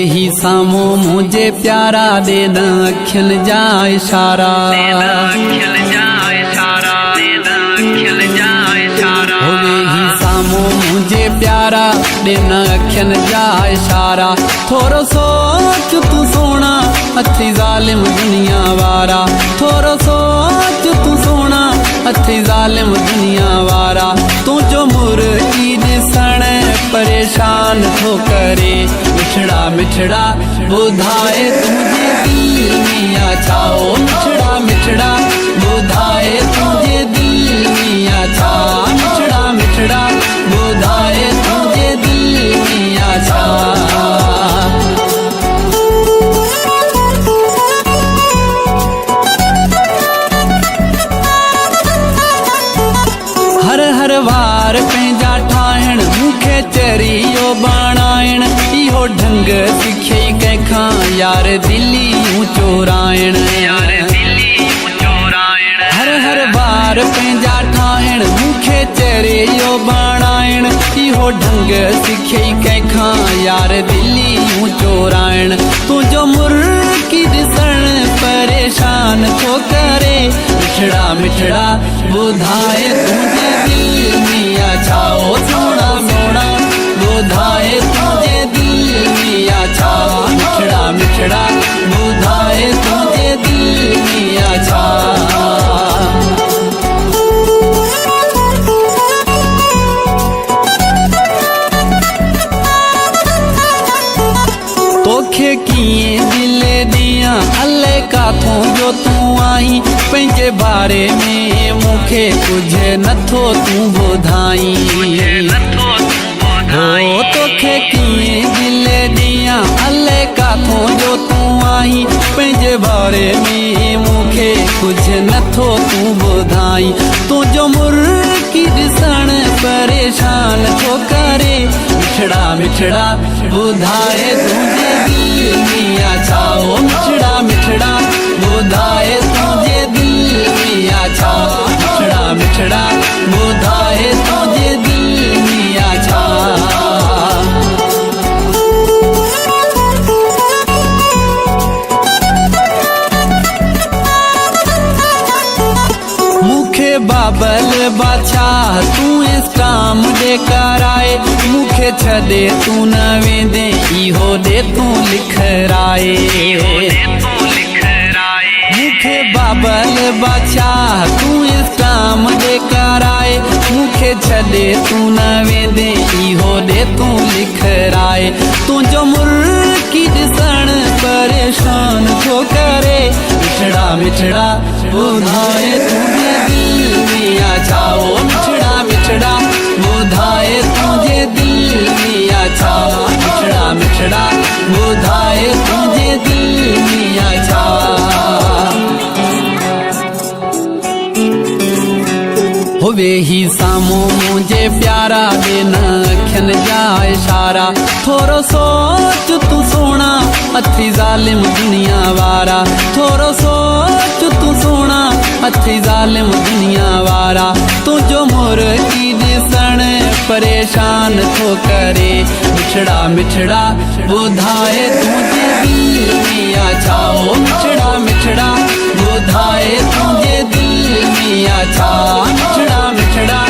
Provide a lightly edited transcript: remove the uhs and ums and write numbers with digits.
ही सामो मुझे प्यारा दे न अखिल जा इशारा, होवे ही सामो मुझे प्यारा दे न अखिल जा इशारा। थोरो सोच तू सोना अथी जालिम दुनिया वारा, थोरो सोच तू सोना अथी जालिम दुनिया वारा। तू जो मुर्गी ॾिसण परेशान थो करे, मिठड़ा मिठड़ा ॿुधाए तुझे दिल में छा, ओ मिठड़ा मिठड़ा ॿुधाए तुझे दिल में छा, मिठड़ा मिठड़ा ॿुधाए तुझे दिल में छा। हर हर वार पंहिंजा ठाहिण मूंखे चरियो बणाइण, इहो ढंग सिखियई कंहिंखां यार दिलियूं चोराइण। हर हर वार पंहिंजा ठाहिण मूंखे चरियो बणाइण, इहो ढंग सिखियई कंहिंखां यार दिलियूं चोराइण। तुंहिंजो मुर्गी ॾिसण परेशान थो करे, मिठड़ा मिठड़ा ॿुधाए तुझे दिल में छा, ओ सोना सोना ॿुधाए तुझे दिल में छा, मिठड़ा मिठड़ा ॿुधाए तुझे दिल में छा। तोखे कीअं दिल ॾियां अलाए काथों जो तूं आई, पंहिंजे बारे में मूंखे कुझु नथो तूं ॿुधाई। तोखे कीअं दिल ॾियां अलाए काथों जो तूं आई, पंहिंजे बारे में मूंखे कुझु नथो तूं ॿुधाई। तुंहिंजो मुर्गी ॾिसण परेशान थो करे, मिठड़ा मिठड़ा ॿुधाए तुझे दिल में छा, ओ मिठड़ा मिठड़ा ॿुधाए तुझे दिल में छा, मिठड़ा मिठड़ा ॿुधाए तुझे दिल में छा। मूंखे बाबल बादशाह तूं इस्लाम ॾे कराए, मूंखे छॾे तूं न वेंदे इहो ॾे तूं लिखराए। मूंखे बाबल बादशाह तूं इस्लाम ॾे कराए, मूंखे छॾे तूं न वेंदे इहो ॾे तूं लिखराए। तुंहिंजो मुर्गी ॾिसण परेशान थो करे, मिठड़ा मिठड़ा ॿुधाए तुझे दिल में छा, ओ मिठड़ा मिठड़ा ॿुधाए तुझे दिल में छा, मिठड़ा मिठड़ा ॿुधाए तुझे दिल में छा। होवे ही सामो मुझे प्यारा दे न अखियन जा इशारा। थोरो सोच तू सोना अथी जालिम दुनिया वारा, थोरो सोच तू सोना अथी जालिम दुनिया वारा। तुझो मुर्गी ॾिसण परेशान थो करे, मिठड़ा मिठड़ा ॿुधाए तुझे दिल में छा, ओ मिठड़ा मिठड़ा ॿुधाए तुझे दिल में छा, मिठड़ा मिठड़ा